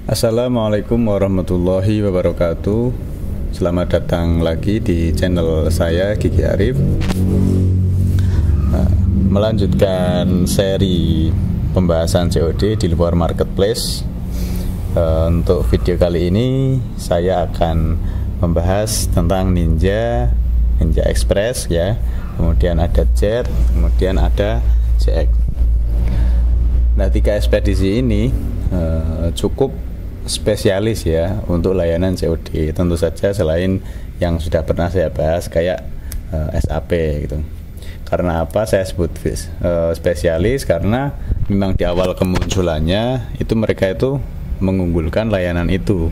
Assalamualaikum warahmatullahi wabarakatuh. Selamat datang lagi di channel saya, Gigi Arif. Melanjutkan seri pembahasan COD di luar marketplace. Untuk video kali ini saya akan membahas tentang Ninja Express ya. Kemudian ada Jet, kemudian ada CX. Nah, 3 ekspedisi ini cukup spesialis ya untuk layanan COD. Tentu saja selain yang sudah pernah saya bahas kayak SAP gitu. Karena apa saya sebut spesialis? Karena memang di awal kemunculannya itu mereka itu mengunggulkan layanan itu.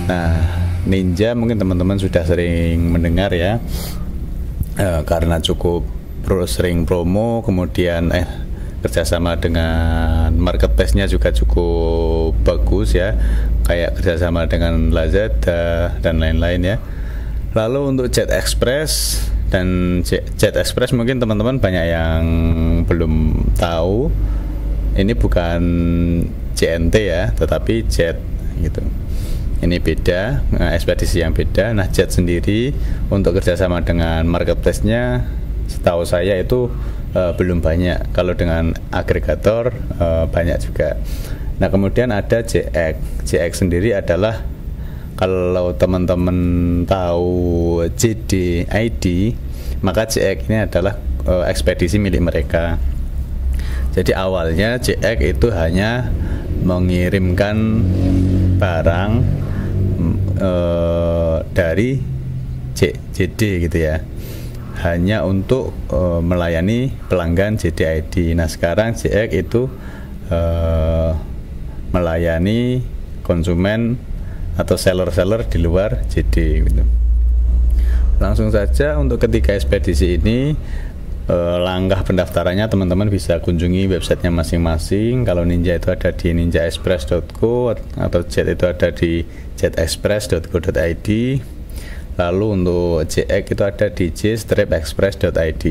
Nah, Ninja mungkin teman-teman sudah sering mendengar ya, karena cukup sering promo, kemudian kerjasama dengan marketplace-nya juga cukup bagus ya, kayak kerjasama dengan Lazada dan lain-lain ya. Lalu untuk Jet Express dan Jet Express mungkin teman-teman banyak yang belum tahu, ini bukan JNT ya, tetapi Jet gitu. Ini beda, ekspedisi yang beda. Nah, Jet sendiri untuk kerjasama dengan marketplace-nya setahu saya itu belum banyak. Kalau dengan agregator banyak juga. Nah, kemudian ada JX. JX sendiri adalah, kalau teman-teman tahu JD ID, maka JX ini adalah ekspedisi milik mereka. Jadi awalnya JX itu hanya mengirimkan barang dari JD gitu ya, hanya untuk melayani pelanggan JDID. Nah, sekarang JX itu melayani konsumen atau seller-seller di luar JD gitu. Langsung saja untuk ketiga ekspedisi ini, langkah pendaftarannya teman-teman bisa kunjungi websitenya masing-masing. Kalau Ninja itu ada di ninjaexpress.co atau Jet itu ada di jetexpress.co.id. Lalu untuk JX itu ada di j-express.id.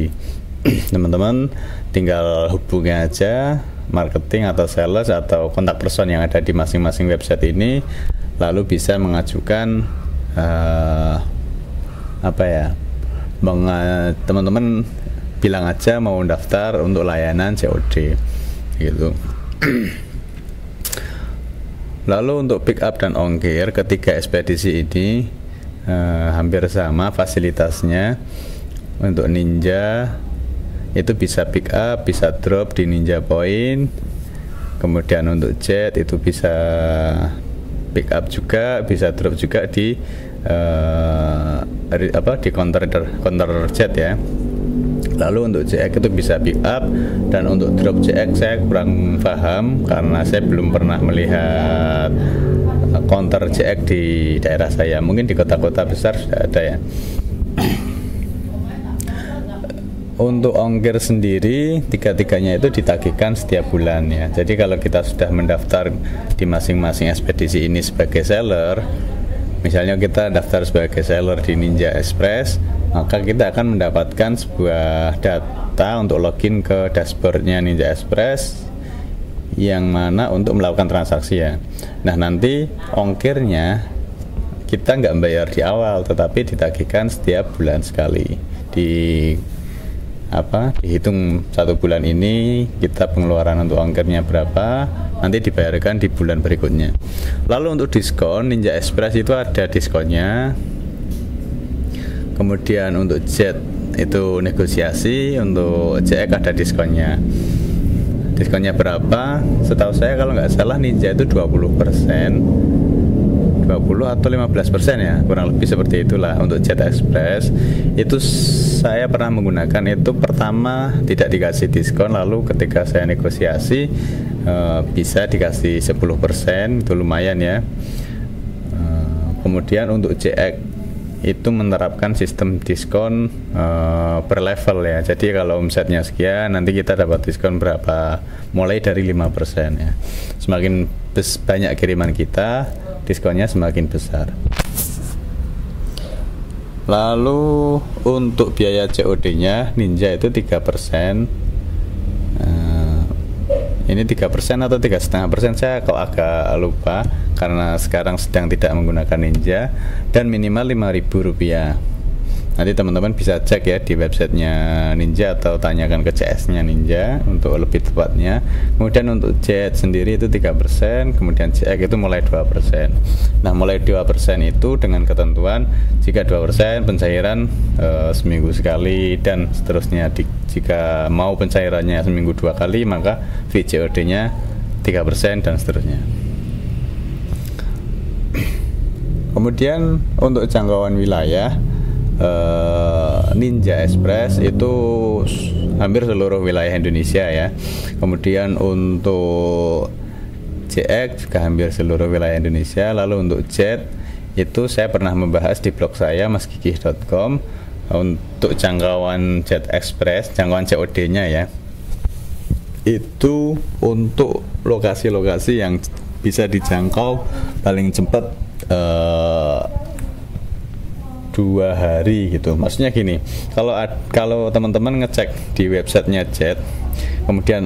Teman-teman tinggal hubungi aja marketing atau sales atau kontak person yang ada di masing-masing website ini, lalu bisa mengajukan teman-teman bilang aja mau daftar untuk layanan COD gitu. Lalu untuk pick up dan ongkir ketiga ekspedisi ini hampir sama fasilitasnya. Untuk Ninja itu bisa pick up, bisa drop di Ninja Point. Kemudian untuk Jet itu bisa pick up juga, bisa drop juga di di counter Jet ya. Lalu untuk JX itu bisa pick up, dan untuk drop JX saya kurang paham karena saya belum pernah melihat counter JX di daerah saya. Mungkin di kota-kota besar sudah ada ya. Untuk ongkir sendiri tiga-tiganya itu ditagihkan setiap bulan ya. Jadi kalau kita sudah mendaftar di masing-masing ekspedisi ini sebagai seller, misalnya kita daftar sebagai seller di Ninja Express, maka kita akan mendapatkan sebuah data untuk login ke dashboardnya Ninja Express, yang mana untuk melakukan transaksi ya. Nah, nanti ongkirnya kita nggak bayar di awal, tetapi ditagihkan setiap bulan sekali. Dihitung 1 bulan ini kita pengeluaran untuk ongkirnya berapa, nanti dibayarkan di bulan berikutnya. Lalu untuk diskon, Ninja Express itu ada diskonnya. Kemudian untuk Jet itu negosiasi, untuk JX ada diskonnya. Diskonnya berapa? Setahu saya kalau nggak salah Ninja itu 20%, 20 atau 15% ya, kurang lebih seperti itulah. Untuk Jet Express itu saya pernah menggunakan, itu pertama tidak dikasih diskon, lalu ketika saya negosiasi bisa dikasih 10%, itu lumayan ya. Kemudian untuk JX itu menerapkan sistem diskon per level ya. Jadi kalau omsetnya sekian, nanti kita dapat diskon berapa, mulai dari 5% ya. Semakin banyak kiriman kita, diskonnya semakin besar. Lalu untuk biaya COD-nya Ninja itu 3%. ini 3% atau 3,5%, saya kok agak lupa karena sekarang sedang tidak menggunakan Ninja, dan minimal Rp5.000. Nanti teman-teman bisa cek ya di websitenya Ninja atau tanyakan ke CS-nya Ninja untuk lebih tepatnya. Kemudian untuk Jet sendiri itu 3%, kemudian CX itu mulai 2%. Nah, mulai 2% itu dengan ketentuan jika 2% pencairan seminggu sekali, dan seterusnya. Jika mau pencairannya seminggu 2 kali, maka VCOD-nya 3% dan seterusnya. Kemudian untuk jangkauan wilayah, Ninja Express itu hampir seluruh wilayah Indonesia ya. Kemudian untuk CX juga hampir seluruh wilayah Indonesia. Lalu untuk Jet itu saya pernah membahas di blog saya masgigih.com untuk jangkauan Jet Express, jangkauan COD-nya ya. Itu untuk lokasi-lokasi yang bisa dijangkau paling cepat 2 hari gitu. Maksudnya gini, kalau teman-teman ngecek di websitenya Jet, kemudian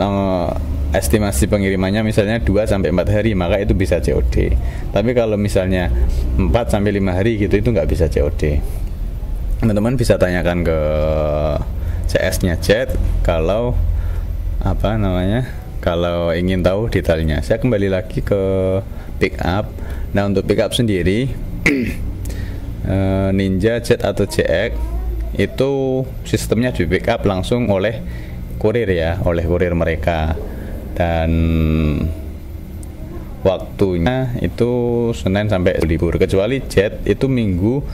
estimasi pengirimannya misalnya 2-4 hari, maka itu bisa COD. Tapi kalau misalnya 4-5 hari gitu, itu nggak bisa COD. Teman-teman bisa tanyakan ke CS-nya Jet kalau kalau ingin tahu detailnya. Saya kembali lagi ke pick up. Nah, untuk pick up sendiri Ninja, Jet atau CX itu sistemnya di pick up langsung oleh kurir ya, oleh kurir mereka, dan waktunya itu Senin sampai libur, kecuali Jet itu Minggu,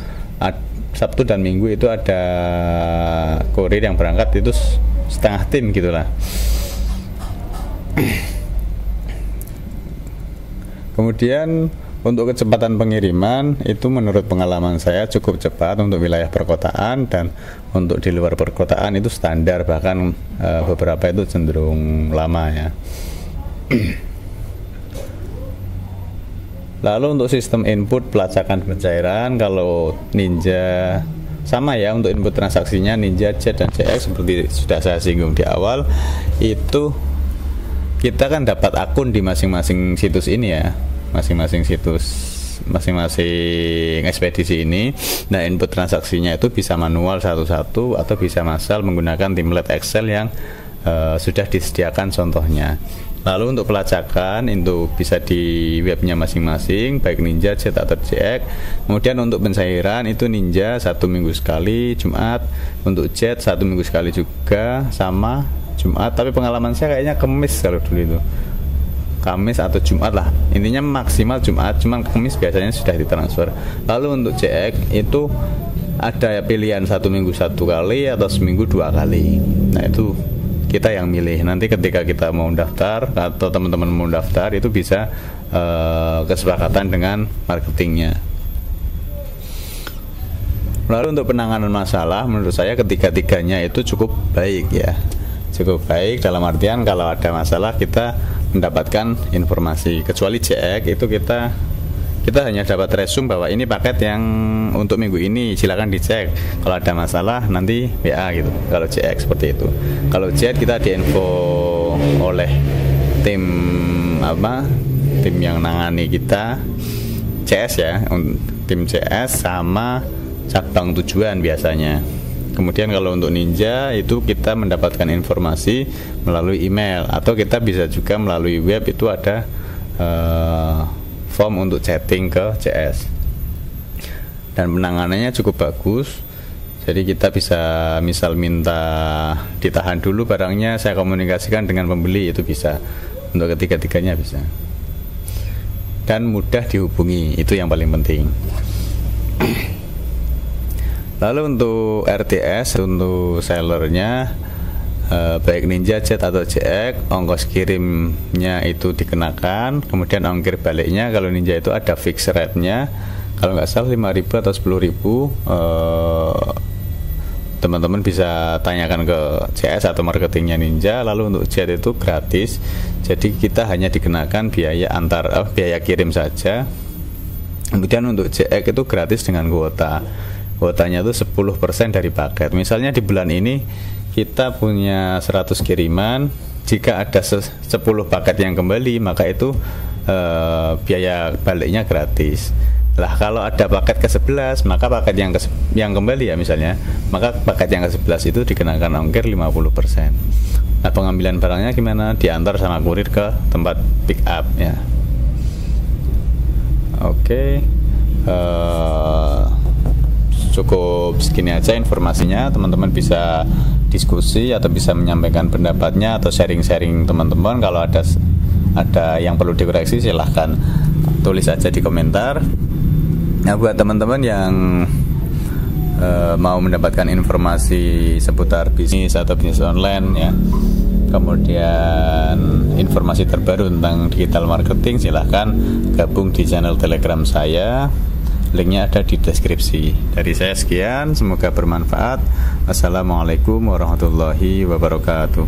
Sabtu dan Minggu itu ada kurir yang berangkat itu setengah tim gitulah. Kemudian untuk kecepatan pengiriman itu menurut pengalaman saya cukup cepat untuk wilayah perkotaan, dan untuk di luar perkotaan itu standar, bahkan beberapa itu cenderung lama ya. Lalu untuk sistem input pelacakan pencairan, kalau Ninja sama ya, untuk input transaksinya Ninja, Jet dan CX seperti sudah saya singgung di awal, itu kita kan dapat akun di masing-masing situs ini ya, masing-masing ekspedisi ini. Nah, input transaksinya itu bisa manual satu-satu atau bisa massal menggunakan template Excel yang sudah disediakan contohnya. Lalu untuk pelacakan itu bisa di webnya masing-masing, baik Ninja, Jet atau CX. Kemudian untuk pencairan itu Ninja 1 minggu sekali Jumat, untuk Jet 1 minggu sekali juga sama Jumat, tapi pengalaman saya kayaknya Kamis kalau dulu itu, Kamis atau Jumat lah, intinya maksimal Jumat, cuman Kamis biasanya sudah ditransfer. Lalu untuk CX itu ada pilihan 1 minggu 1 kali atau seminggu 2 kali. Nah, itu kita yang milih. Nanti ketika kita mau daftar atau teman-teman mau daftar, itu bisa kesepakatan dengan marketingnya. Lalu untuk penanganan masalah, menurut saya ketiga-tiganya itu cukup baik ya, cukup baik dalam artian kalau ada masalah kita mendapatkan informasi. Kecuali CX itu kita hanya dapat resume bahwa ini paket yang untuk minggu ini, silakan dicek, kalau ada masalah nanti WA gitu. Kalau CX seperti itu. Kalau Jet kita diinfo oleh tim yang nangani kita, CS ya, tim CS sama cabang tujuan biasanya. Kemudian kalau untuk Ninja itu kita mendapatkan informasi melalui email, atau kita bisa juga melalui web, itu ada form untuk chatting ke CS, dan penanganannya cukup bagus. Jadi kita bisa misal minta ditahan dulu barangnya, saya komunikasikan dengan pembeli, itu bisa. Untuk ketiga-tiganya bisa, dan mudah dihubungi, itu yang paling penting. Lalu untuk RTS, untuk sellernya baik Ninja, Jet atau CX, ongkos kirimnya itu dikenakan. Kemudian ongkir baliknya kalau Ninja itu ada fixed rate-nya, kalau nggak salah 5.000 atau 10.000. Teman-teman bisa tanyakan ke CS atau marketingnya Ninja. Lalu untuk Jet itu gratis, jadi kita hanya dikenakan biaya kirim saja. Kemudian untuk CX itu gratis dengan kuota. Kuotanya itu 10% dari paket. Misalnya di bulan ini kita punya 100 kiriman, jika ada 10 paket yang kembali, maka itu biaya baliknya gratis. Lah kalau ada paket ke-11, maka paket yang kembali ya misalnya, maka paket yang ke-11 itu dikenakan ongkir 50%. Nah, pengambilan barangnya gimana? Diantar sama kurir ke tempat pick up ya. Oke. Cukup segini aja informasinya. Teman-teman bisa diskusi atau bisa menyampaikan pendapatnya atau sharing-sharing teman-teman. Kalau ada yang perlu dikoreksi, silahkan tulis aja di komentar. Nah, buat teman-teman yang mau mendapatkan informasi seputar bisnis atau bisnis online ya, kemudian informasi terbaru tentang digital marketing, silahkan gabung di channel Telegram saya. Linknya ada di deskripsi. Dari saya sekian, semoga bermanfaat. Assalamualaikum warahmatullahi wabarakatuh.